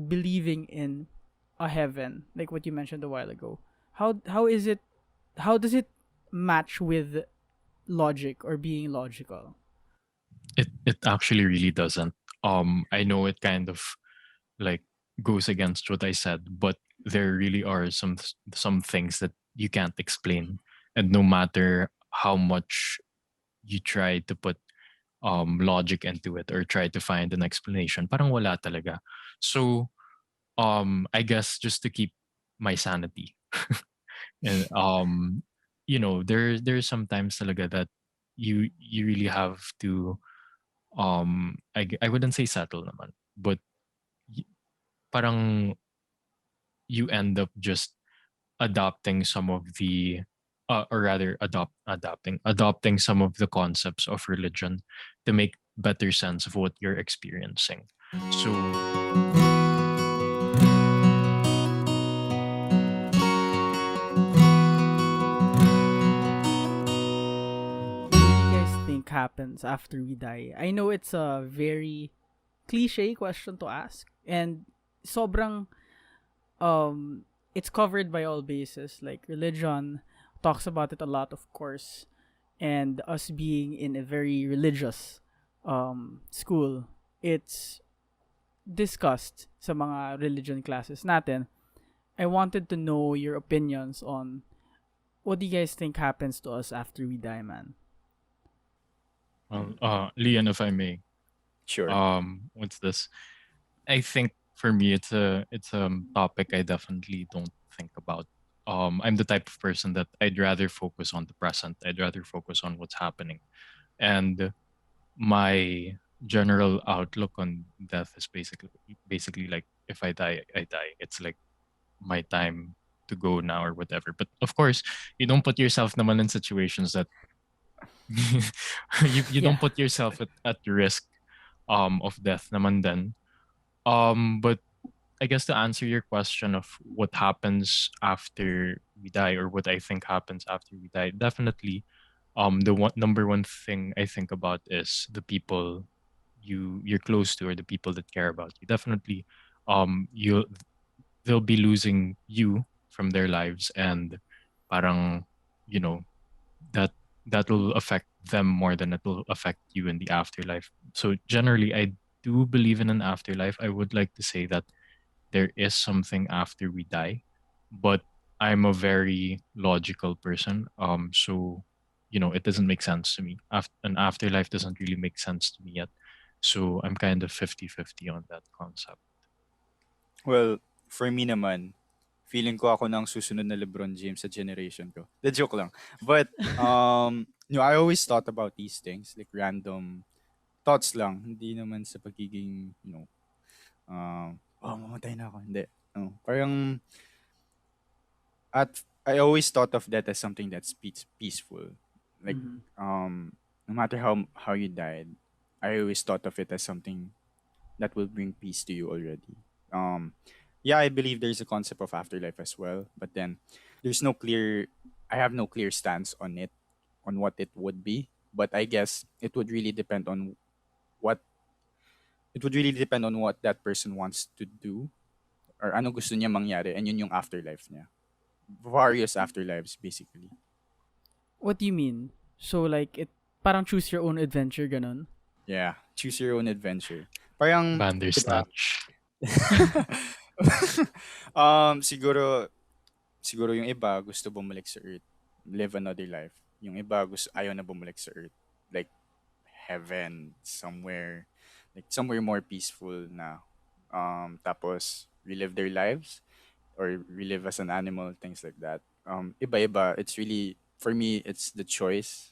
believing in a heaven, like what you mentioned a while ago, how is it? How does it match with logic or being logical? It actually really doesn't. I know it kind of like goes against what I said, but there really are some things that you can't explain, and no matter how much you try to put logic into it or try to find an explanation, parang wala talaga. So I guess just to keep my sanity, and there's sometimes talaga that you really have to I wouldn't say settle naman, but y- parang you end up just adopting some of the or rather adopting some of the concepts of religion to make better sense of what you're experiencing. So What do you guys think happens after we die? I know it's a very cliche question to ask, and sobrang it's covered by all bases. Like religion talks about it a lot, of course, and us being in a very religious school, it's discussed sa mga religion classes natin. I wanted to know your opinions on what do you guys think happens to us after we die, man? Lian, if I may, Sure. what's this? I think for me, it's a topic I definitely don't think about. I'm the type of person that I'd rather focus on the present. I'd rather focus on what's happening, and my general outlook on death is basically like if I die, I die. It's like my time to go now or whatever. But of course, you don't put yourself naman in situations that you Yeah. don't put yourself at risk of death naman then. But I guess to answer your question of what happens after we die or what I think happens after we die, definitely the number one thing I think about is the people you're close to or the people that care about you. Definitely you they'll be losing you from their lives, and parang you know that that will affect them more than it will affect you in the afterlife. So generally I do believe in an afterlife. I would like to say that there is something after we die, but I'm a very logical person. So it doesn't make sense to me. An afterlife doesn't really make sense to me yet. So I'm kind of 50-50 on that concept. Well, for me naman, feeling ko ako ng susunod na LeBron James sa generation ko. The joke lang. But I always thought about these things, like random thoughts lang, hindi naman sa pagiging, mamatay na ako. Hindi. No. Parang I always thought of that as something that's peaceful. Like Mm-hmm. no matter how you died, I always thought of it as something that will bring peace to you already. Um, yeah, I believe there's a concept of afterlife as well, but then there's no clear. I have no clear stance on it, on what it would be. But I guess what it would really depend on what that person wants to do or ano gusto niya mangyari, and yun yung afterlife niya. Various afterlives, basically. What do you mean? So like it parang choose your own adventure ganun? Yeah, choose your own adventure. Parang, di ba? Bandersnatch. Siguro yung iba gusto bumalik sa Earth, live another life. Yung iba gusto ayaw na bumalik sa Earth, like heaven, somewhere more peaceful na. Tapos relive their lives or relive as an animal, things like that. Iba-iba. It's really, for me, it's the choice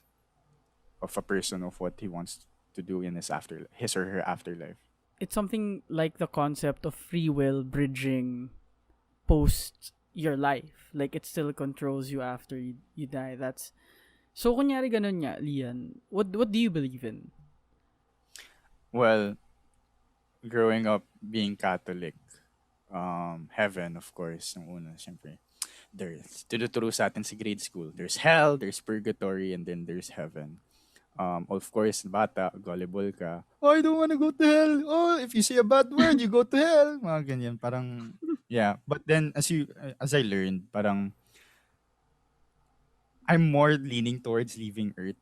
of a person of what he wants to do in his or her afterlife. It's something like the concept of free will bridging post your life. Like it still controls you after you die. That's so kunyari ganun nga, Lian. What do you believe in? Well, growing up being Catholic, heaven, of course, nung una, syempre. There's, tinuturo sa atin sa grade school. There's hell, there's purgatory, and then there's heaven. Of course, bata, gullible ka. Oh, I don't want to go to hell. Oh, if you say a bad word, you go to hell. Mga ganyan. Parang, yeah. But then, as I learned, parang, I'm more leaning towards leaving Earth.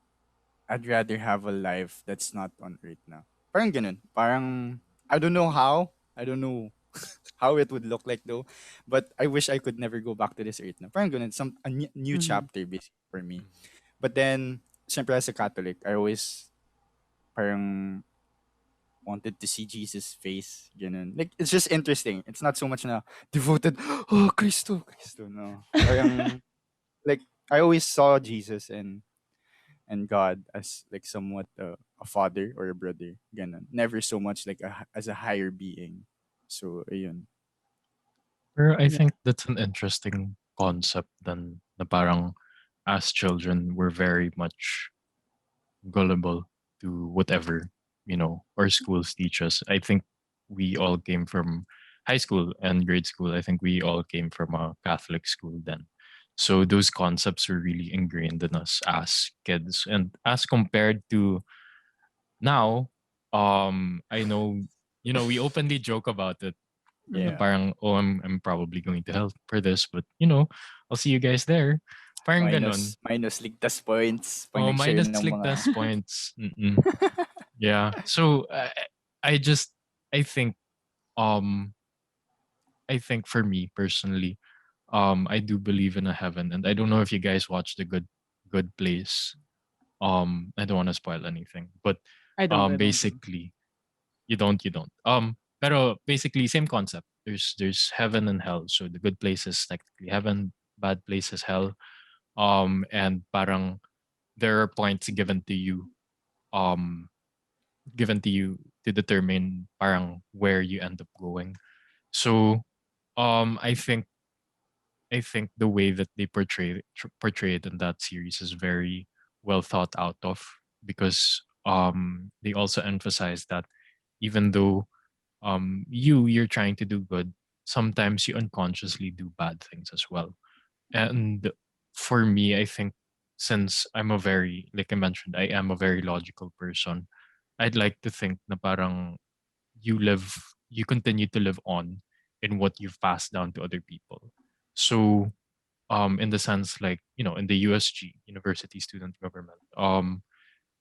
I'd rather have a life that's not on Earth now. Parang ganun. Parang, I don't know how. I don't know how it would look like though. But I wish I could never go back to this Earth now. Parang ganun. New Mm-hmm. chapter basically for me. But then, syempre as a Catholic, I always parang wanted to see Jesus' face. Ganun. Like, it's just interesting. It's not so much na devoted, oh, Cristo, Cristo, no. Parang, like, I always saw Jesus and God as like somewhat a father or a brother. Ganun. Never so much like as a higher being. So, ayun. Pero I Yeah. think that's an interesting concept then na parang as children we're very much gullible to whatever, our schools teach us. I think we all came from high school and grade school. I think we all came from a Catholic school then. So those concepts were really ingrained in us as kids. And as compared to now, I know, we openly joke about it. Na Mm-hmm. Yeah. parang, oh, I'm probably going to hell for this, but I'll see you guys there. Parang ganon. Minus ligtas points pag Oh, nag-share minus ng mga ligtas points. Mm-mm. Yeah. So I just I think um I think for me personally, I do believe in a heaven, and I don't know if you guys watch the Good Place. I don't want to spoil anything, but I don't. I don't. basically you don't. Pero basically same concept. There's heaven and hell. So the good place is technically heaven, bad place is hell. And parang there are points um given to you to determine parang where you end up going. So I think the way that they portray it in that series is very well thought out of, because they also emphasize that even though you're trying to do good, sometimes you unconsciously do bad things as well. And for me, I think, since I'm a very, like I mentioned, I am a very logical person, I'd like to think na parang you continue to live on in what you've passed down to other people. So, in the sense, like, in the USG, University Student Government,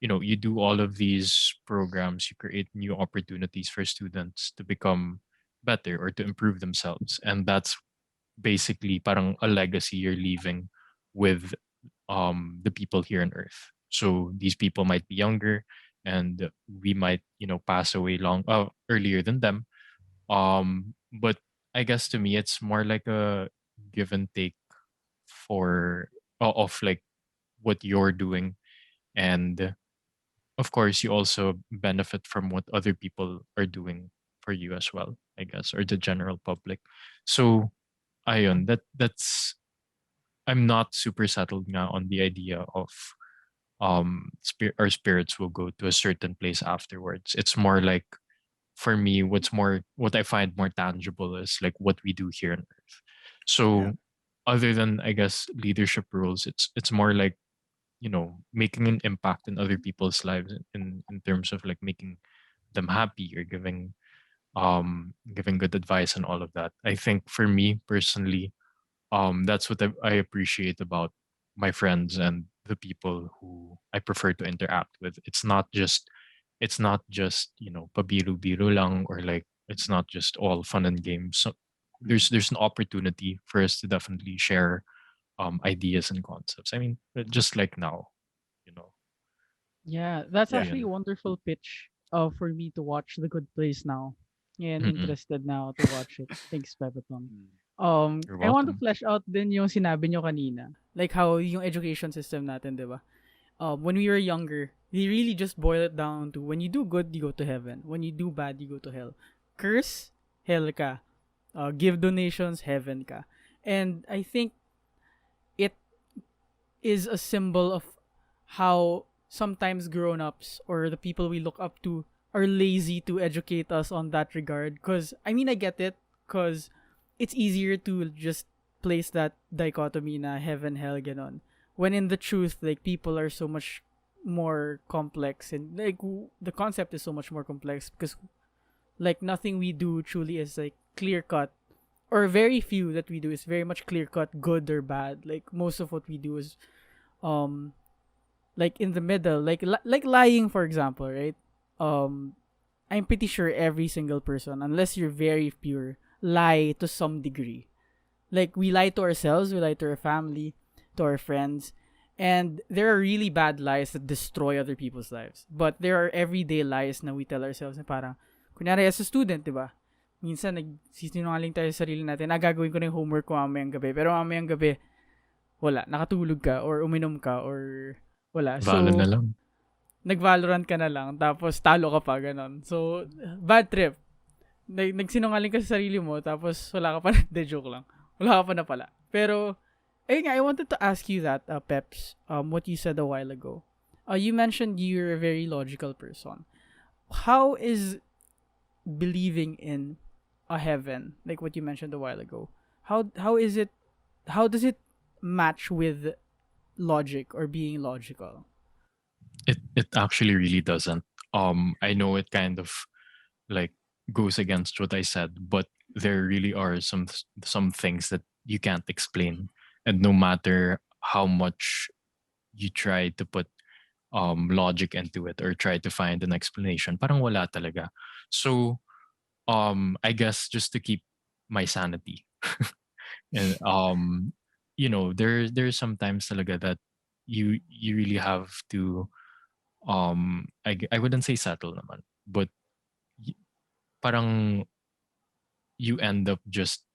you do all of these programs, you create new opportunities for students to become better or to improve themselves. And that's basically parang a legacy you're leaving with the people here on earth. So these people might be younger, and we might, pass away earlier than them. But I guess to me it's more like a give and take for of like what you're doing. And of course you also benefit from what other people are doing for you as well, I guess, or the general public. So ayun, that's I'm not super settled now on the idea of our spirits will go to a certain place afterwards. It's more like, for me, what I find more tangible is like what we do here on earth. Yeah. So other than, I guess, leadership roles, it's more like, making an impact in other people's lives in terms of like making them happy or giving good advice and all of that. I think for me personally, that's what I appreciate about my friends and the people who I prefer to interact with. It's not just pabiru-biru lang, or like it's not just all fun and games. So Mhm. there's an opportunity for us to definitely share ideas and concepts. I mean, just like now, you know. Yeah, that's Yeah. actually a Ayun. wonderful pitch for me to watch The Good Place now. And Mm-mm. interested now to watch it. Thanks, Pepeton. Mm. You're I want to welcome. flesh out din yung sinabi nyo kanina. Like how yung education system natin, di ba? When we were younger, they really just boil it down to when you do good, you go to heaven. When you do bad, you go to hell. Curse, hell ka. Give donations, heaven ka. And I think it is a symbol of how sometimes grown-ups or the people we look up to are lazy to educate us on that regard. Because I mean, I get it, because it's easier to just place that dichotomy na heaven, hell, ganon, when in the truth, like, people are so much more complex, and like the concept is so much more complex because like nothing we do truly is like clear cut, or very few that we do is very much clear cut good or bad. Like most of what we do is um like in the middle, like like lying, for example, right? um I'm pretty sure every single person, unless you're very pure, lie to some degree. Like we lie to ourselves, we lie to our family, to our friends, and there are really bad lies that destroy other people's lives. But there are everyday lies na we tell ourselves na parang, kunyari as a student, di ba? Minsan nagsisinungaling tayo sa sarili natin, gagawin ko na yung homework ko mamayang gabi. Pero mamayang gabi, wala, nakatulog ka or uminom ka or wala. Valo na So, lang. nag-Valorant ka na lang tapos talo ka pa, ganon. So, bad trip. Nagsinungaling ka sa sarili mo tapos wala ka pa na, de joke lang. Wala ka pa na pala. Pero, ayun nga, I wanted to ask you that, Peps, what you said a while ago. You mentioned you're a very logical person. How is believing in a heaven, like what you mentioned a while ago, how is it, how does it match with logic or being logical? It actually really doesn't. I know it kind of like goes against what I said, but there really are some things that you can't explain, and no matter how much you try to put logic into it or try to find an explanation, parang wala talaga. So I guess just to keep my sanity, and there's sometimes talaga that you really have to I wouldn't say settle naman, but y- parang you end up just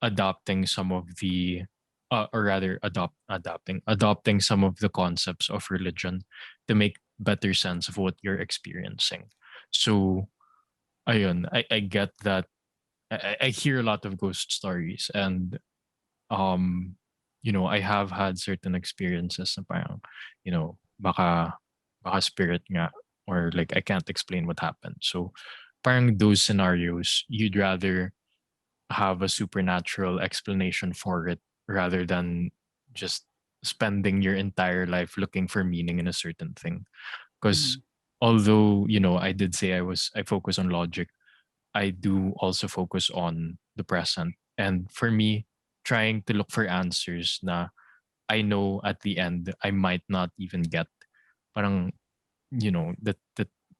adopting some of the or rather adopting some of the concepts of religion to make better sense of what you're experiencing. So ayun, I get that. I hear a lot of ghost stories, and um I have had certain experiences na parang baka spirit nga, or like I can't explain what happened. So parang those scenarios, you'd rather have a supernatural explanation for it rather than just spending your entire life looking for meaning in a certain thing. Because Mm-hmm. although I did say I focus on logic, I do also focus on the present. And for me, trying to look for answers na I know at the end I might not even get, parang that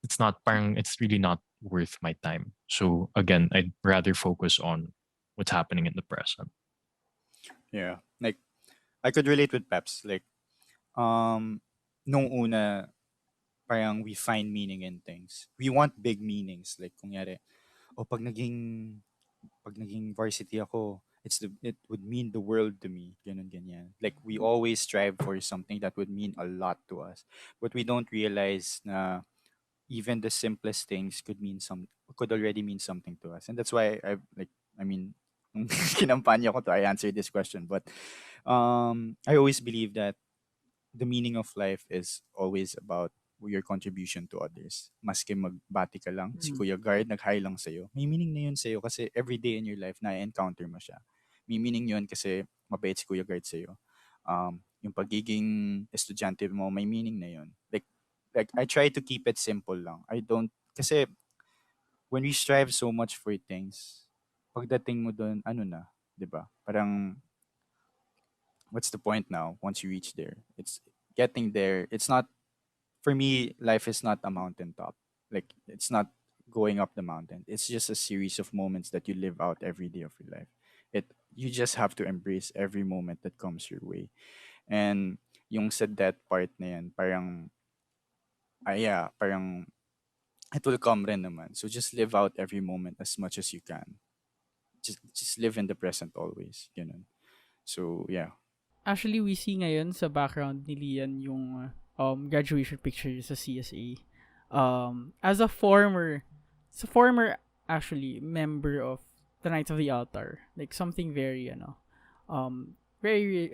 it's not, parang it's really not worth my time. So again, I'd rather focus on what's happening in the present. Yeah. Like I could relate with Peps. Like um nung una parang we find meaning in things. We want big meanings. Like kunyari, o pag naging varsity ako, it would mean the world to me. Ganun ganyan. Like we always strive for something that would mean a lot to us. But we don't realize na even the simplest things could already mean something to us. And that's why I mean nung kinampanya ko to, I answered this question. But I always believe that the meaning of life is always about your contribution to others. Maski magbati ka lang, si Mm-hmm. Kuya Guard nag-hi lang sa'yo, may meaning na yun sa'yo kasi every day in your life na-encounter mo siya. May meaning yun kasi mabait si Kuya Guard sa'yo. Yung pagiging estudyante mo, may meaning na yun. Like I try to keep it simple lang. I don't, kasi when we strive so much for things, pagdating mo doon, ano na, 'di ba? Parang what's the point now once you reach there? It's getting there. It's not, for me, life is not a mountaintop. Like it's not going up the mountain. It's just a series of moments that you live out every day of your life. It You just have to embrace every moment that comes your way. And yung sa that part na yan, parang yeah, parang it will come rin naman. So just live out every moment as much as you can. Just live in the present always, ganun. So yeah. Actually, we see ngayon sa background ni Lian yung graduation picture sa CSA. As a former actually member of the Knights of the Altar, like something very very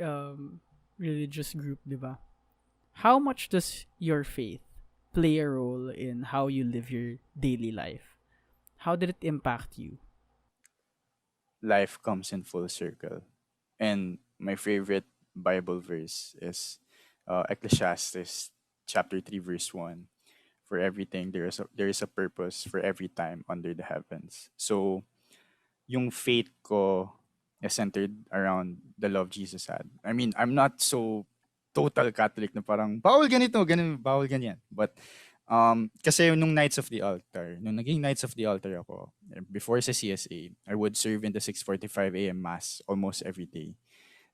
religious group, di ba? How much does your faith play a role in how you live your daily life? How did it impact you? Life comes in full circle. And my favorite Bible verse is Ecclesiastes chapter 3 verse 1. For everything there is a purpose for every time under the heavens. So yung faith ko is centered around the love Jesus had. I mean, I'm not so total Catholic na parang bawal ganito, ganun, bawal ganyan. But kasi nung Knights of the Altar, nung naging Knights of the Altar ako, before sa CSA, I would serve in the 6:45 a.m. mass almost every day.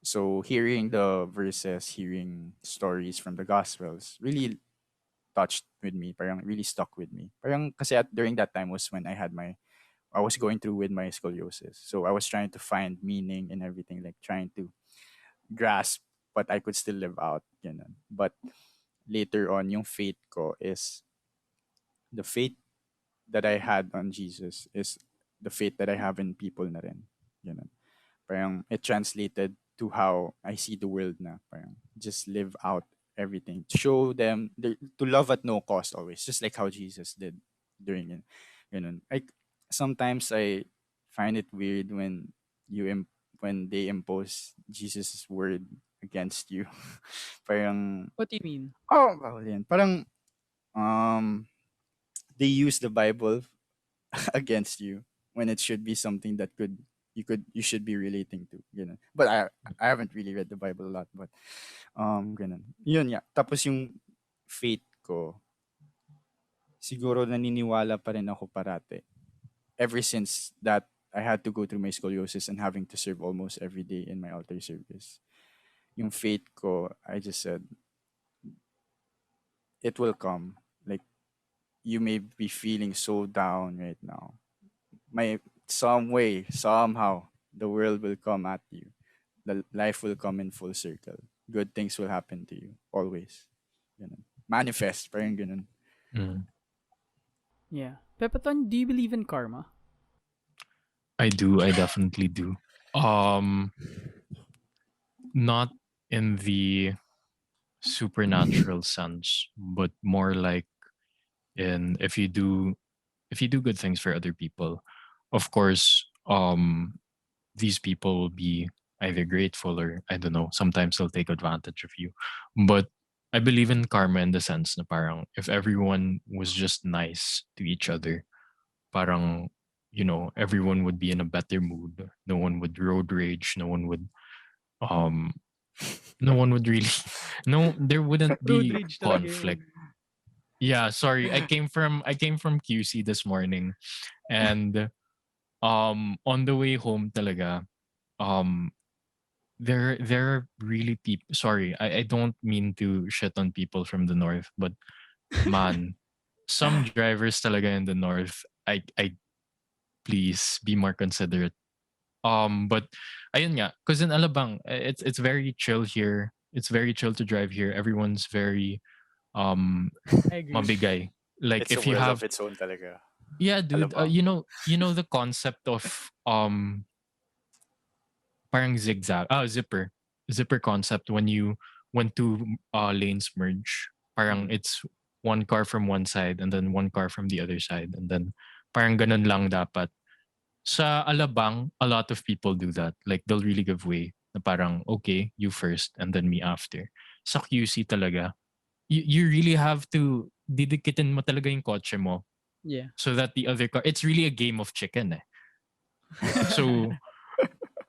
So hearing the verses, hearing stories from the Gospels really touched with me, parang really stuck with me. Parang kasi during that time was when I was going through with my scoliosis. So I was trying to find meaning and everything, like trying to grasp what I could still live out, ganun. But later on, yung faith ko is the faith that I had on Jesus is the faith that I have in people na rin. Ganun. Parang it translated to how I see the world na. Parang just live out everything. To show them, to love at no cost always. Just like how Jesus did during it. Ganun. Like, sometimes I find it weird when when they impose Jesus' word against you. Parang, What do you mean? oh, bawal yan. Parang, um, they use the Bible against you when it should be something that you should be relating to, ganun. But I haven't really read the Bible a lot, but ganun. Yun ya. Tapos yung faith ko, siguro naniniwala pa rin ako parate. Ever since that I had to go through my scoliosis and having to serve almost every day in my altar service. Yung faith ko, I just said, it will come. Like, you may be feeling so down right now. Some way, somehow, the world will come at you. The life will come in full circle. Good things will happen to you always. Ganun. Manifest, parang ganun. Mm. Yeah. Pepeton, do you believe in karma? I do. I definitely do. Um, not in the supernatural sense, but more like in if you do good things for other people, of course, these people will be either grateful or I don't know. Sometimes they'll take advantage of you, but I believe in karma in the sense na parang if everyone was just nice to each other, parang everyone would be in a better mood. No one would road rage. Um no one would really no there wouldn't Road be rage talaga conflict. yun. Yeah, sorry. I came from QC this morning, and on the way home talaga, um there are really people, sorry, I don't mean to shit on people from the north, but man, some drivers talaga in the north, I please be more considerate. But ayun nga, because in Alabang, it's very chill here. It's very chill to drive here. Everyone's very um I agree. mabigay. Like It's a if you world of have, its own talaga. yeah, dude, Alabang. you know the concept of parang zipper concept when two lanes merge. Parang Mhm. it's one car from one side and then one car from the other side, and then parang ganun lang dapat. Sa Alabang, a lot of people do that. Like they'll really give way. Na parang okay, you first and then me after. Sa QC talaga, you really have to didikitin mo talaga yung kotse mo Yeah. so that the other car, it's really a game of chicken eh. So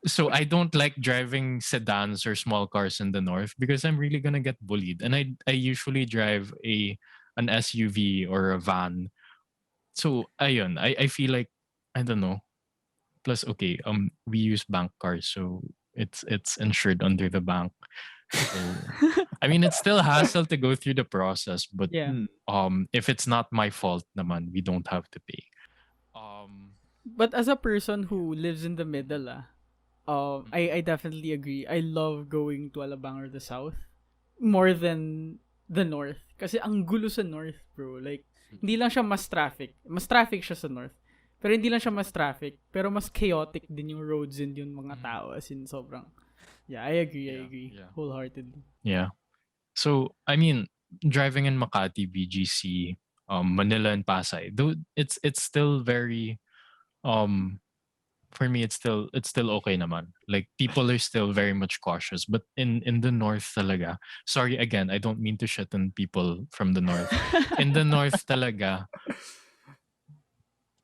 so I don't like driving sedans or small cars in the north because I'm really gonna get bullied. And I usually drive an SUV or a van. So ayun, I feel like I don't know. Plus okay, we use bank cars, so it's insured under the bank. So I mean it's still hassle to go through the process, but Yeah. Mm. if it's not my fault naman, we don't have to pay. Um But as a person who lives in the middle, I definitely agree. I love going to Alabang or the South more than the North. Kasi ang gulo sa North, bro. Like, hindi lang siya mas traffic. Mas traffic siya sa North. Pero hindi lang siya mas traffic. Pero mas chaotic din yung roads and yung mga tao. As in, sobrang... Yeah, I agree. I yeah, agree. yeah. Wholeheartedly. Yeah. So, I mean, driving in Makati, BGC, Manila and Pasay, though it's still very um for me it's still okay naman. Like people are still very much cautious, but in the north talaga. Sorry again, I don't mean to shit on people from the north. In the north talaga,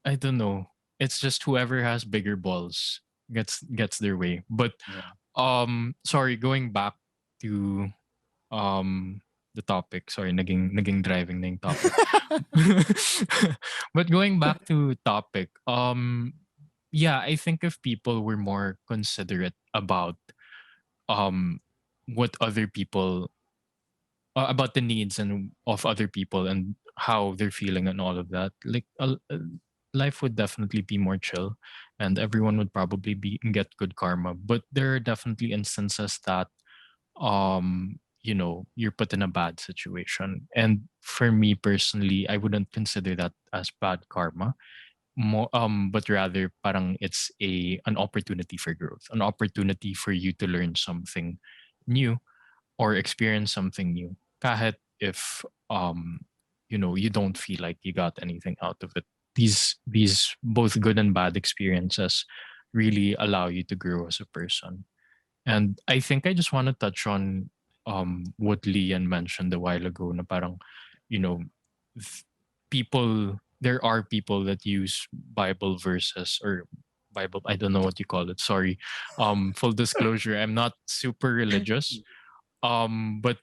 I don't know. It's just whoever has bigger balls gets their way. But Yeah. sorry, going back to um the topic. Sorry, naging driving na yung topic. But going back to topic, yeah, I think if people were more considerate about um what other people about the needs and of other people and how they're feeling and all of that, like life would definitely be more chill, and everyone would probably be get good karma. But there are definitely instances that you're put in a bad situation, and for me personally, I wouldn't consider that as bad karma. More, but rather parang it's an opportunity for growth, an opportunity for you to learn something new or experience something new, kahit if you don't feel like you got anything out of it. These both good and bad experiences really allow you to grow as a person. And I think I just want to touch on what Lian mentioned a while ago, na parang, you know, there are people that use Bible verses or Bible, I don't know what you call it, sorry. Full disclosure, I'm not super religious. But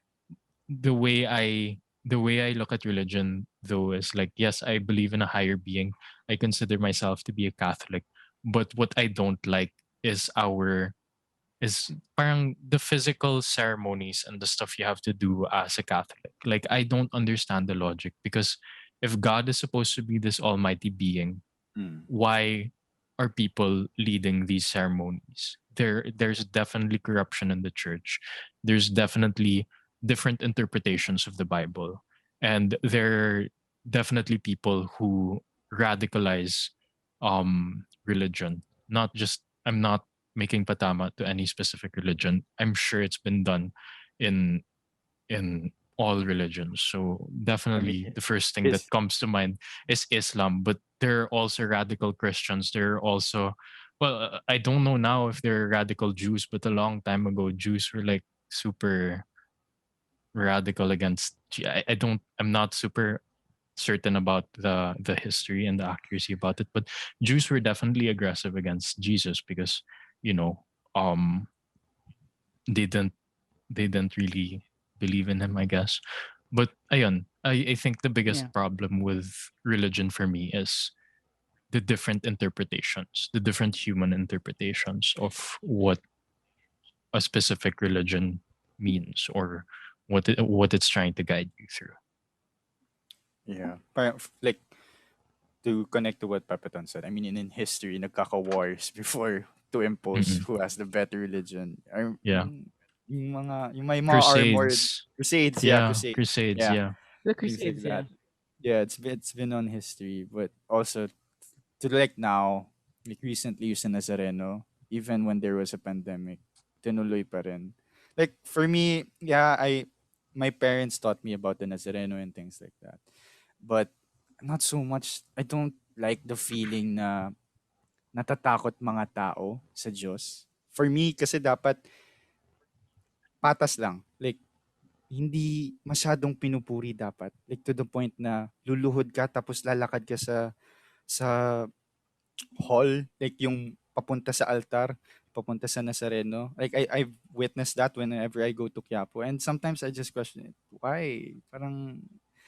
the way I the way I look at religion though is like, yes, I believe in a higher being. I consider myself to be a Catholic. But what I don't like is our is parang the physical ceremonies and the stuff you have to do as a Catholic. Like I don't understand the logic, because if God is supposed to be this almighty being, Mm. why are people leading these ceremonies? There's definitely corruption in the church. There's definitely different interpretations of the Bible. And there are definitely people who radicalize religion. Not just I'm not making patama to any specific religion. I'm sure it's been done in in all religions. So I mean, definitely the first thing that his comes to mind is Islam, but there are also radical Christians. There are also, well, I don't know now if they're radical Jews, but a long time ago, Jews were like super radical against. I'm not super certain about the history and the accuracy about it, but Jews were definitely aggressive against Jesus because, you know, um, they didn't they didn't really believe in him, I guess. But ayun, I think the Yeah. biggest problem with religion for me is the different interpretations, the different human interpretations of what a specific religion means, or what it's trying to guide you through. yeah. Parang, like, to connect to what Pepeton said, I mean, in history, nagkaka-wars before to impose Mm-mm. who has the better religion. Yeah, Yung may mga armored crusades. crusades, yeah, Yeah, crusade, crusades. yeah, Yeah. The things like Crusades, yeah. that. Yeah, it's been on history, but also to like now, like recently yung sa Nazareno, even when there was a pandemic, tinuloy pa rin. Like for me, yeah, my parents taught me about the Nazareno and things like that. But not so much. I don't like the feeling na natatakot mga tao sa Diyos. For me, kasi dapat patas lang. Like, hindi masyadong pinupuri dapat. Like, to the point na luluhod ka tapos lalakad ka sa hall. Like, yung papunta sa altar, papunta sa Nazareno. Like, I've witnessed that whenever I go to Quiapo. And sometimes I just question it. Why? Parang,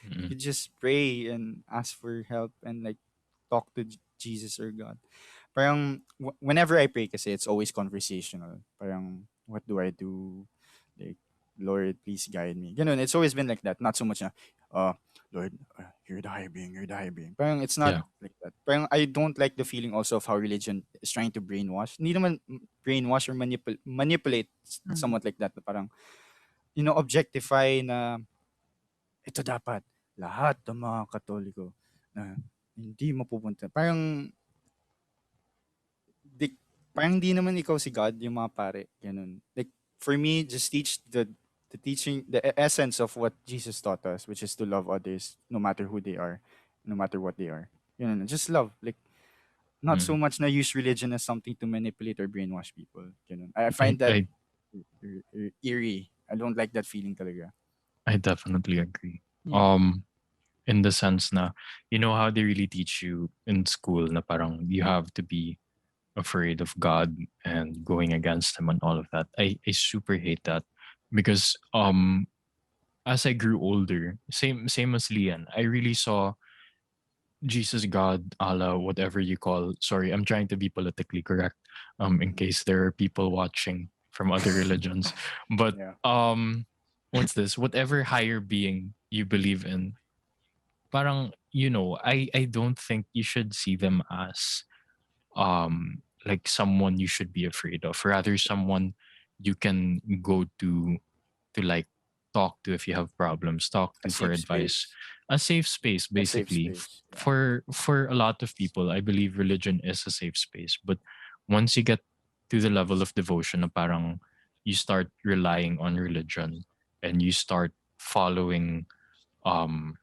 you Mm-mm. could just pray and ask for help and like talk to Jesus or God. Parang whenever I pray kasi it's always conversational. Parang what do I do? Like Lord, please guide me. Ganun, it's always been like that. Not so much na Lord, you're the high being, you're the high being. Parang it's not Yeah. like that. Parang I don't like the feeling also of how religion is trying to brainwash. Hindi naman brainwash or manipulate Mm. somewhat like that. Parang, objectify na ito dapat lahat ng mga Katoliko na hindi mapupunta. Di, parang hindi naman ikaw si God, yung mga pare, ganun. Like, for me, just teach the teaching, the essence of what Jesus taught us, which is to love others, no matter who they are, no matter what they are. Just love. Like, not so Mm. much na use religion as something to manipulate or brainwash people. Ganun. I I, find that I eerie. I don't like that feeling talaga. I definitely agree. Yeah. Um, in the sense na, you know how they really teach you in school na parang you have to be afraid of God and going against him and all of that. I super hate that because as I grew older, same as Lian, I really saw Jesus, God, Allah, whatever you call. Sorry, I'm trying to be politically correct. In Mhm. case there are people watching from other religions, but Yeah. what's this? Whatever higher being you believe in, parang I don't think you should see them as like someone you should be afraid of. Rather, someone you can go to like talk to if you have problems, talk A to for safe advice, space. a safe space A safe basically. space. Yeah. For a lot of people, I believe religion is a safe space, but once you get to the level of devotion na parang you start relying on religion and you start following um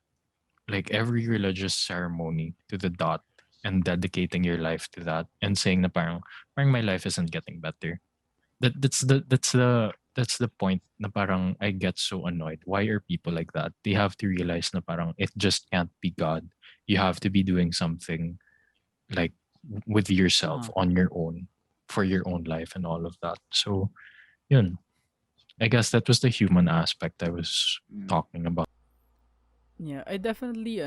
like every religious ceremony to the dot and dedicating your life to that and saying na parang my life isn't getting better. That's the point na parang I get so annoyed. Why are people like that? They have to realize na parang it just can't be God. You have to be doing something like with yourself Uh-huh. on your own for your own life and all of that. So yun. I guess that was the human aspect I was Mm. talking about. Yeah, I definitely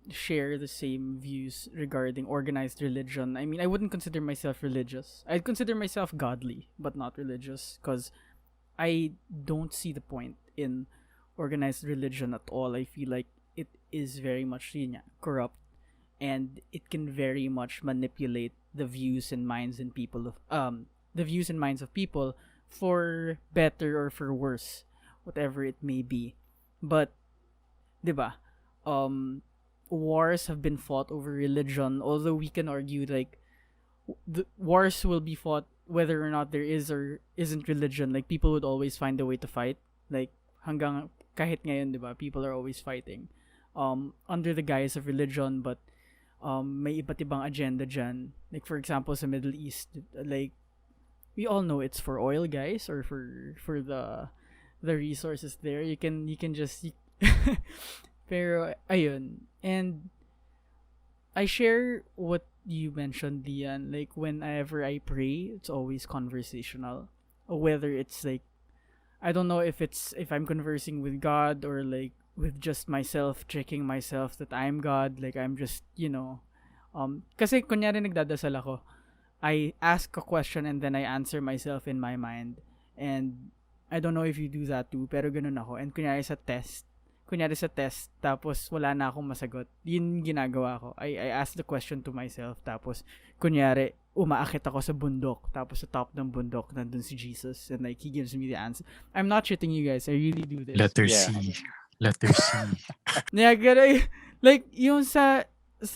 share the same views regarding organized religion. I mean, I wouldn't consider myself religious. I'd consider myself godly, but not religious, because I don't see the point in organized religion at all. I feel like it is very much yun nga, corrupt, and it can very much manipulate the views and minds and people of the views and minds of people for better or for worse, whatever it may be. But 'di ba? Wars have been fought over religion, although we can argue like the wars will be fought whether or not there is or isn't religion. Like people would always find a way to fight. Like hanggang kahit ngayon, 'di ba? People are always fighting under the guise of religion, but may iba't ibang agenda dyan. Like for example sa Middle East, like we all know it's for oil, guys, or for the resources there. You can just pero ayun. And I share what you mentioned, Lian. Like whenever I pray, it's always conversational. Or whether it's like I don't know if I'm conversing with God or like with just myself, checking myself that I'm God. Like I'm just kasi kunyari nagdadasal ako, I ask a question and then I answer myself in my mind. And I don't know if you do that too, pero ganun ako. And kunyari sa test, tapos wala na akong masagot. Yun ginagawa ko. I ask the question to myself, tapos kunyari, umaakit ako sa bundok, tapos sa top ng bundok, nandun si Jesus, and like, he gives me the answer. I'm not shitting you guys, I really do this. Letter Yeah. C. Letter C. Niagara, like, yung sa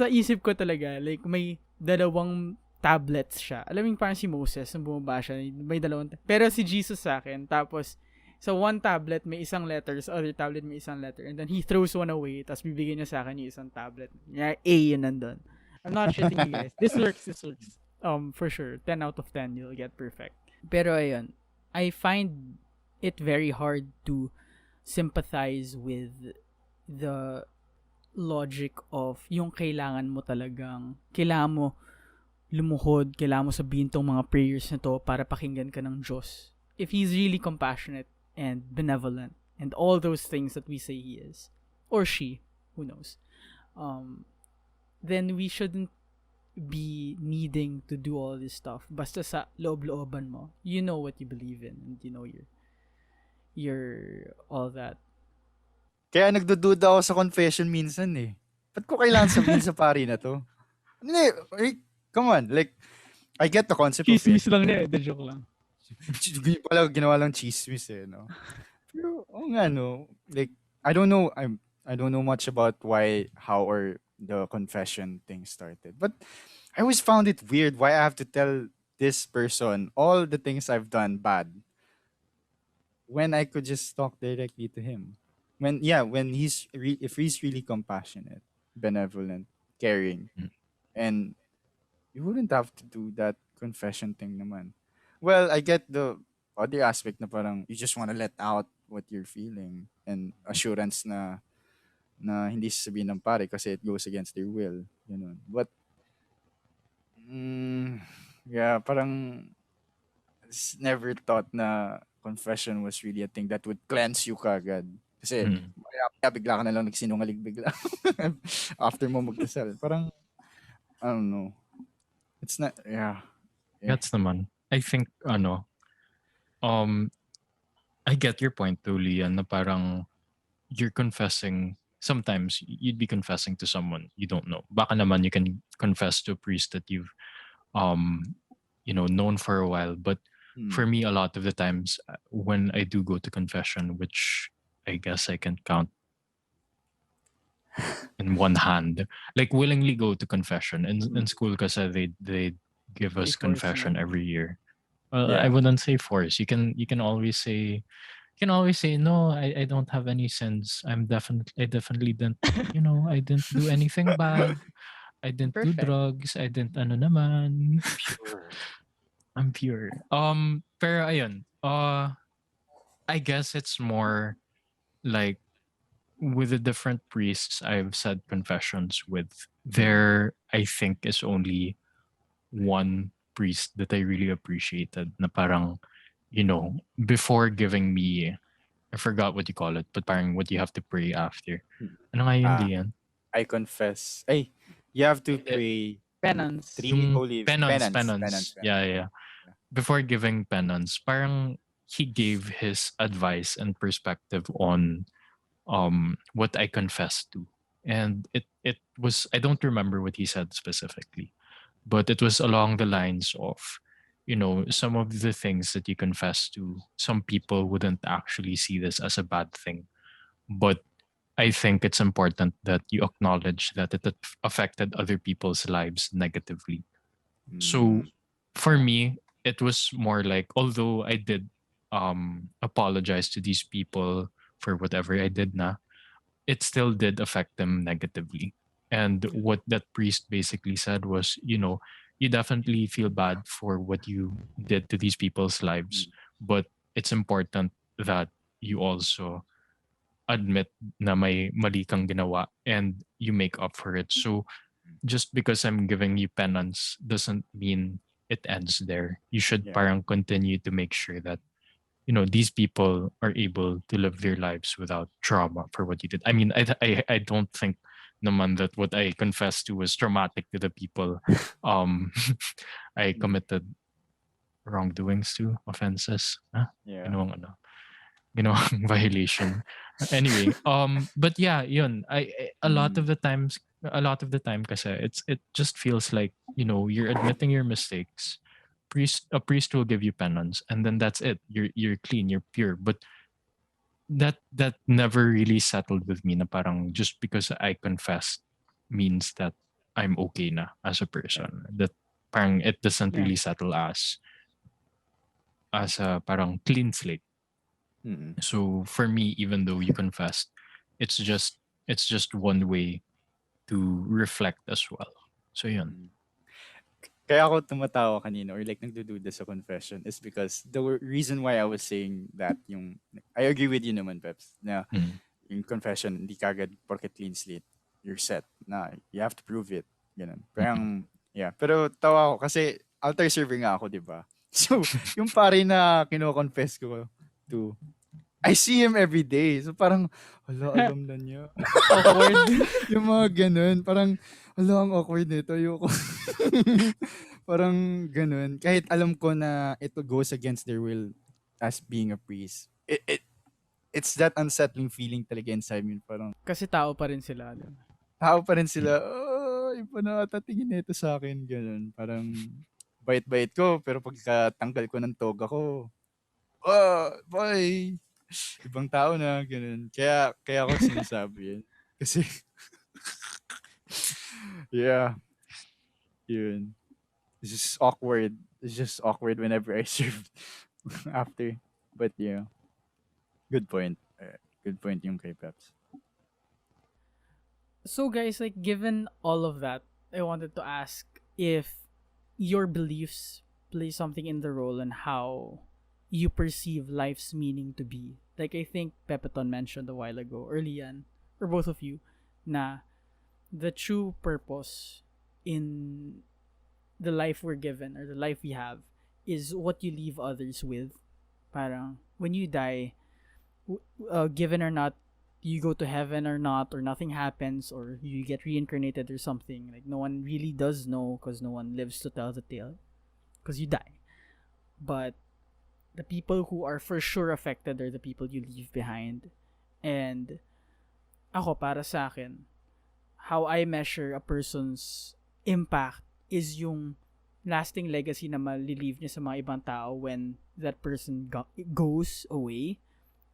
isip ko talaga, like, may dalawang tablets siya. Alam mo yung parang si Moses, nung bumaba siya, may dalawang, pero si Jesus sa akin, tapos, sa one tablet, may isang letter, sa other tablet, may isang letter, and then he throws one away, tapos bibigyan niya sa akin yung isang tablet. Yeah, A yun nandun. I'm not shitting you guys. This works. For sure. 10 out of 10, you'll get perfect. Pero ayun, I find it very hard to sympathize with the logic of yung kailangan mo lumuhod, kailangan mo sabihin tong mga prayers na to para pakinggan ka ng Diyos. If He's really compassionate and benevolent and all those things that we say He is, or she, who knows, then we shouldn't be needing to do all this stuff. Basta sa loob-looban mo, you know what you believe in and you know you're all that. Kaya nagdududa ako sa confession minsan eh. Ba't ko kailangan sabihin sa pari na to? Hindi, come on. Like, I get the concept of it. Chismis lang niya, the joke lang. Ganyan pala, ginawa lang chismis eh, no? Pero, nga, no? Like, I don't know, I don't know much about how or the confession thing started. But I always found it weird why I have to tell this person all the things I've done bad when I could just talk directly to him. When if he's really compassionate, benevolent, caring, Mm. and you wouldn't have to do that confession thing naman. Well, I get the other aspect na parang you just want to let out what you're feeling and assurance na hindi sasabihin ng pare kasi it goes against their will. Ganun. But, mm, yeah, parang never thought na confession was really a thing that would cleanse you kagad. Kasi, Mm. maya bigla ka na lang nagsinungaling bigla. After mo magdasal. Parang, I don't know. It's not, yeah. Yeah. Gets naman. I think, um, I get your point too, Lian, na parang you're confessing, sometimes you'd be confessing to someone you don't know. Baka naman you can confess to a priest that you've, um, known for a while. But Hmm. for me, a lot of the times when I do go to confession, which I guess I can count in one hand, like willingly go to confession. In Hmm. school, kasi they give They us force confession you. every year. Well, I Yeah. wouldn't say force. You can always say, no, I don't have any sins. I definitely didn't, I didn't do anything bad. I didn't do Perfect. drugs. I didn't ano naman. Pure. I'm pure. Pero ayun. I guess it's more like with the different priests I've said confessions with, Mm. there I think is only one priest that I really appreciated na parang, before giving me, I forgot what you call it, but parang what you have to pray after. Mm. Ano nga yun, Ah, Lian? I confess. Ay, you have to Hindi. pray Penance. three Yung holy penance, penance, penance. penance, penance. Yeah, yeah, Yeah. yeah. Before giving penance, parang he gave his advice and perspective on what I confessed to. And it was, I don't remember what he said specifically, but it was along the lines of, some of the things that you confess to, some people wouldn't actually see this as a bad thing. But I think it's important that you acknowledge that it affected other people's lives negatively. So Mm. for me, it was more like, although I did apologize to these people for whatever I did na, it still did affect them negatively. And what that priest basically said was, you definitely feel bad for what you did to these people's lives, Mm. but it's important that you also admit na may mali kang ginawa and you make up for it. So just because I'm giving you penance doesn't mean it ends there. You should Yeah. parang continue to make sure that these people are able to live their lives without trauma for what you did. I mean, I don't think naman that what I confessed to was traumatic to the people um I Mm. committed wrongdoings to, offenses. Yeah. Ginawang ano, ginawang violation. Anyway, but yeah, yun. A lot Mm. of the times, a lot of the time kasi it just feels like, you're admitting your mistakes. A priest will give you penance and then that's it. You're clean, you're pure. But that never really settled with me na parang just because I confessed means that I'm okay na as a Yeah. person. That parang it doesn't Yeah. really settle as a parang clean slate. Mm. So for me, even though you confessed, it's just it's just one way to reflect as well. So yun. Mm. Kaya ako tumatawa kanina or like nagdududa sa confession is because the reason why I was saying that yung I agree with you naman Peps na Mm. yung confession hindi kagad porket clean slate you're set na you have to prove it ganun. Mm. Parang yeah, pero tawa ako kasi altar server nga ako, 'di ba? So, yung pare na kino-confess ko to I see him every day. So parang, hala, alam na niya. Awkward. Yung mga ganun. Parang, hala, ang awkward nito. Ayoko. Parang ganun. Kahit alam ko na ito goes against their will as being a priest. It's that unsettling feeling talaga inside me. Parang, Kasi tao pa rin sila. Di ba? tao pa rin sila, Mm. iba na ata tingin nito sa akin. Ganun. Parang, bait-bait ko, pero pagkatanggal ko ng toga ko, boy, ibang tao na, ganun. Kaya ako sinasabi yun. Kasi, yeah, yun. It's just awkward. It's just awkward whenever I serve after. But yeah, good point. Good point yung kay Peps. So guys, like given all of that, I wanted to ask if your beliefs play something in the role in how you perceive life's meaning to be. Like I think Pepeton mentioned a while ago, or Lian, or both of you, na the true purpose in the life we're given or the life we have is what you leave others with. Parang when you die, given or not you go to heaven or not, or nothing happens, or you get reincarnated or something, like no one really does know because no one lives to tell the tale because you die. But the people who are for sure affected are the people you leave behind. And ako, para sa akin, how I measure a person's impact is yung lasting legacy na malilive niya sa mga ibang tao when that person goes away,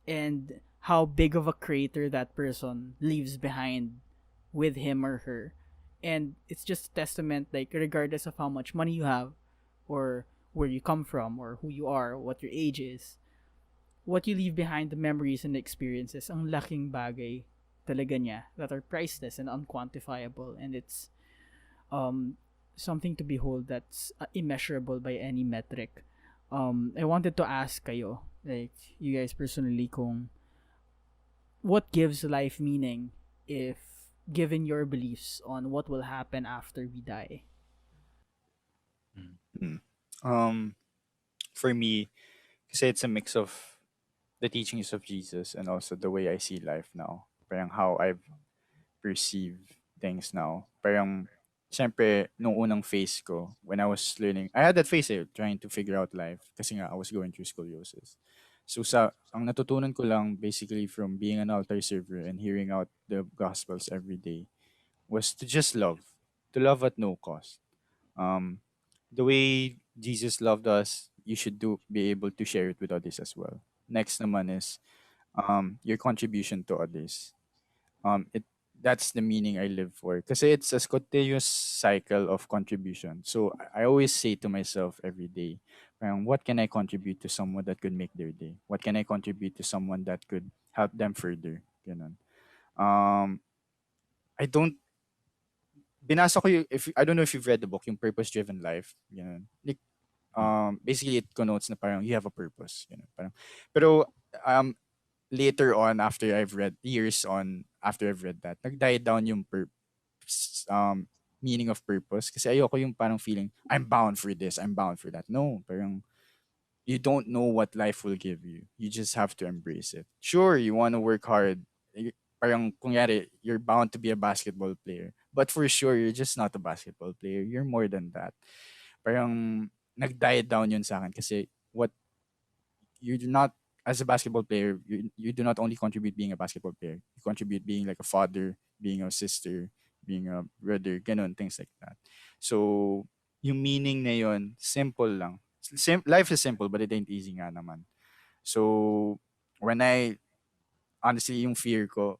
and how big of a crater that person leaves behind with him or her. And it's just a testament, like regardless of how much money you have, or where you come from, or who you are, what your age is, what you leave behind, the memories and the experiences, ang laking bagay talaga niya that are priceless and unquantifiable, and it's something to behold that's immeasurable by any metric. I wanted to ask kayo, like you guys personally, kung what gives life meaning if given your beliefs on what will happen after we die. Mm. Um, for me, kasi it's a mix of the teachings of Jesus and also the way I see life now. Parang how I've perceived things now. Parang, syempre, nung unang phase ko, when I was learning, I had that phase trying to figure out life kasi nga I was going through scoliosis. So ang natutunan ko lang basically from being an altar server and hearing out the gospels every day was to just love, to love at no cost. Um, the way Jesus loved us, you should be able to share it with others as well. Next naman is your contribution to others. It That's the meaning I live for. Kasi it's a continuous cycle of contribution. So I always say to myself every day, what can I contribute to someone that could make their day? What can I contribute to someone that could help them further? Ganun. Um, I don't binasa ko yung, if I don't know if you've read the book, yung Purpose Driven Life. Ganun. Like, basically it connotes na parang you have a purpose. Ganun. Parang, pero later on, after I've read that, nag-die down yung meaning of purpose. Kasi ayoko yung parang feeling, I'm bound for this, I'm bound for that. No, parang you don't know what life will give you. You just have to embrace it. Sure, you want to work hard. Parang kunyari, you're bound to be a basketball player. But for sure, you're just not a basketball player. You're more than that. Parang nag-die down yun sa akin kasi what you do not, as a basketball player, you do not only contribute being a basketball player. You contribute being like a father, being a sister, being a brother, ganun, things like that. So, yung meaning na yun, simple lang. Life is simple, but it ain't easy nga naman. So, when honestly, yung fear ko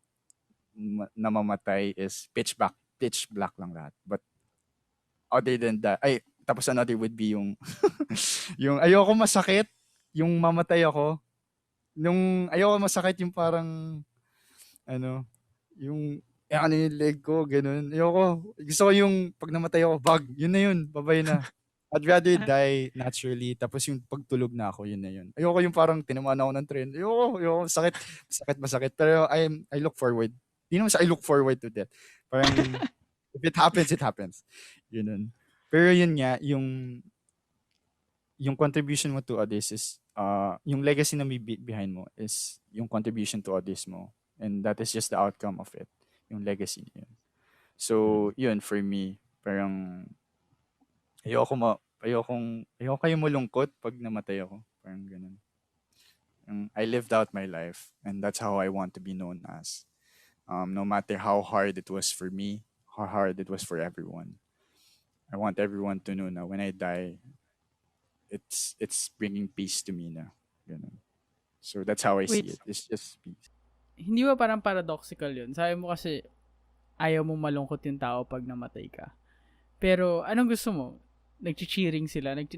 na mamatay is pitch black lang lahat. But other than that, tapos another would be yung, yung ayoko masakit, yung mamatay ako. Nung ayoko masakit yung parang, ano, yung, yung leg ko, ganun. Ayoko. Gusto ko yung pag namatay ako, yun na yun, babay na. I'd rather die naturally, tapos yung pagtulog na ako, yun na yun. Ayoko yung parang tinamaan ako ng train. Ayoko, masakit. Pero I look forward. Di naman sa I look forward to death. Parang, if it happens, it happens. Yun. Pero yun nga, yung contribution mo to others is, yung legacy na may behind mo is yung contribution to others mo. And that is just the outcome of it. Yung legacy niya. So, yun, for me, parang, ayoko kayong malungkot pag namatay ako. Parang ganun. I lived out my life, and that's how I want to be known as. No matter how hard it was for me, how hard it was for everyone. I want everyone to know na when I die, it's bringing peace to me na. Ganun. So that's how I see Wait, it. It's just peace. hindi ba parang paradoxical yun? Sabi mo kasi ayaw mo malungkot yung tao pag namatay ka. Pero anong gusto mo? Nag-cheering sila? Hindi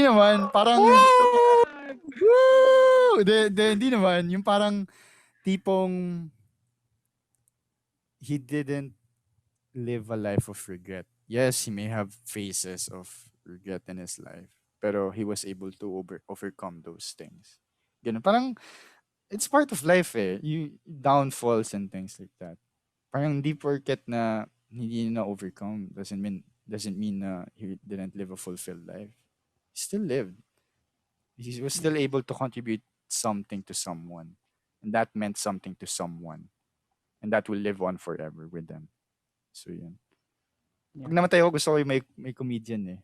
naman. Parang, hindi naman. Yung parang tipong he didn't live a life of regret. yes, he may have phases of regret in his life, pero he was able to overcome those things. Ganun. Parang, it's part of life eh. You, downfalls and things like that. Parang hindi porket na hindi na overcome doesn't mean na he didn't live a fulfilled life. He still lived. He was Yeah. still able to contribute something to someone. And that meant something to someone. And that will live on forever with them. So yun. Yeah. Pag namatay ako, gusto ko yung may comedian eh.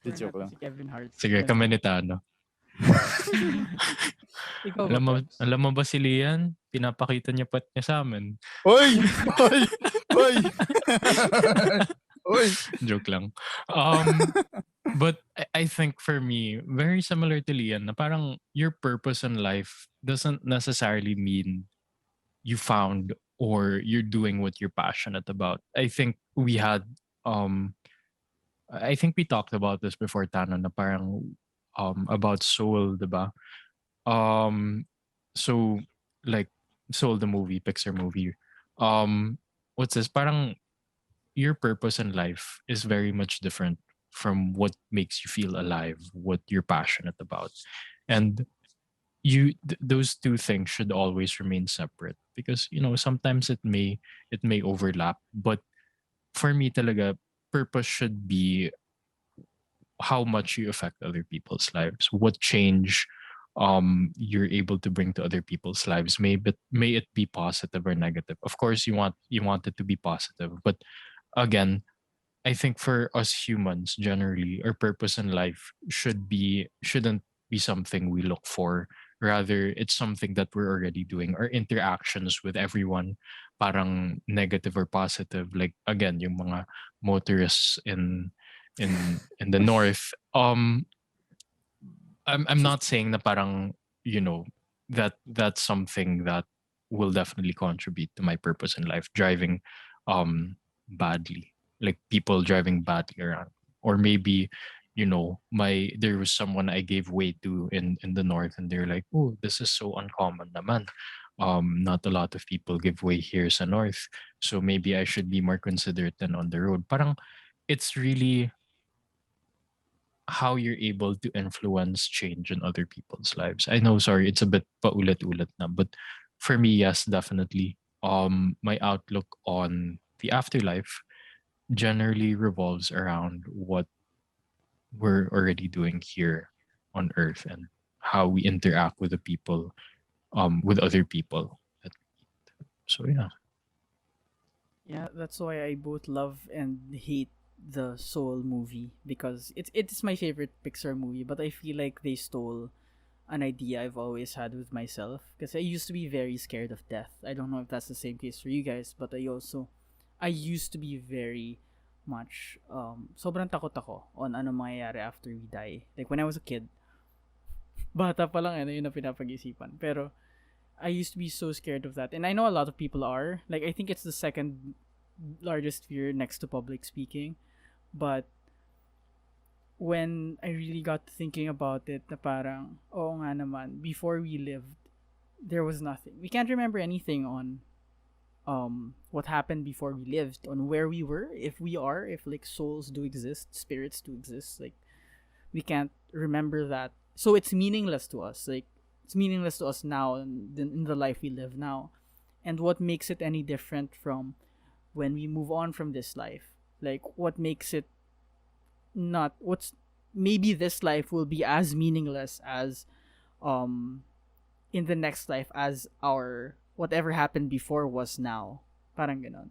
The Sure joke natin lang. si Kevin Hart. Sige, Ganun kami lang. ni Tano. Ikaw ba, Alam mo, Peps? alam mo ba si Lian? Pinapakita niya pat niya sa amin. Oy! Oy! Oy! Oy! Joke lang. But I think for me, very similar to Lian, na parang your purpose in life doesn't necessarily mean you found or you're doing what you're passionate about. Um I think we talked about this before, Tano, na parang about soul, diba? Um so like Soul, the movie, Pixar movie. Um what's this? Parang your purpose in life is very much different from what makes you feel alive, what you're passionate about. And those two things should always remain separate because sometimes it may overlap, but for me talaga purpose should be how much you affect other people's lives, what change you're able to bring to other people's lives. May it be positive or negative. Of course you want it to be positive, but again, I think for us humans generally, our purpose in life shouldn't be something we look for. Rather, it's something that we're already doing. Our interactions with everyone, parang negative or positive. Like again, yung mga motorists in the north. I'm not saying na parang that's something that will definitely contribute to my purpose in life. Driving badly, like people driving badly around, or maybe there was someone I gave way to in the north, and they're like, oh, this is so uncommon naman. Not a lot of people give way here sa north, so maybe I should be more considerate than on the road. Parang it's really how you're able to influence change in other people's lives. I know, sorry, it's a bit paulit-ulit na, but for me, yes, definitely. My outlook on the afterlife generally revolves around what we're already doing here on Earth and how we interact with the people, with other people. So yeah. Yeah, that's why I both love and hate the Soul movie because it's my favorite Pixar movie, but I feel like they stole an idea I've always had with myself because I used to be very scared of death. I don't know if that's the same case for you guys, but I used to be very much sobrang takot ako on ano mangyayari after we die. Like when I was a kid, bata pa lang yun na pinapag-isipan. Pero I used to be so scared of that. And I know a lot of people are. Like, I think it's the second largest fear next to public speaking. But when I really got thinking about it, na parang, oo nga naman, before we lived, there was nothing. We can't remember anything on what happened before we lived, on where we were, if like souls do exist, spirits do exist. Like, we can't remember that. So it's meaningless to us. Like, it's meaningless to us now in the life we live now. And what makes it any different from when we move on from this life? Like, what makes it not, what's, maybe this life will be as meaningless as um in the next life as our whatever happened before was now. Parang ganon.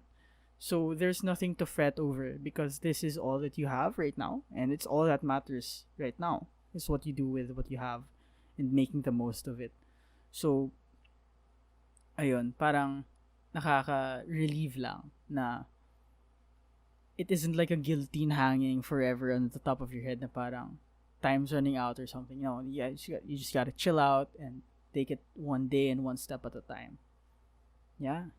So there's nothing to fret over because this is all that you have right now, and it's all that matters right now is what you do with what you have and making the most of it. So ayun, parang nakaka-relieve lang na it isn't like a guillotine hanging forever on the top of your head na parang time's running out or something. No, yeah, you just gotta chill out and take it one day and one step at a time. Yeah.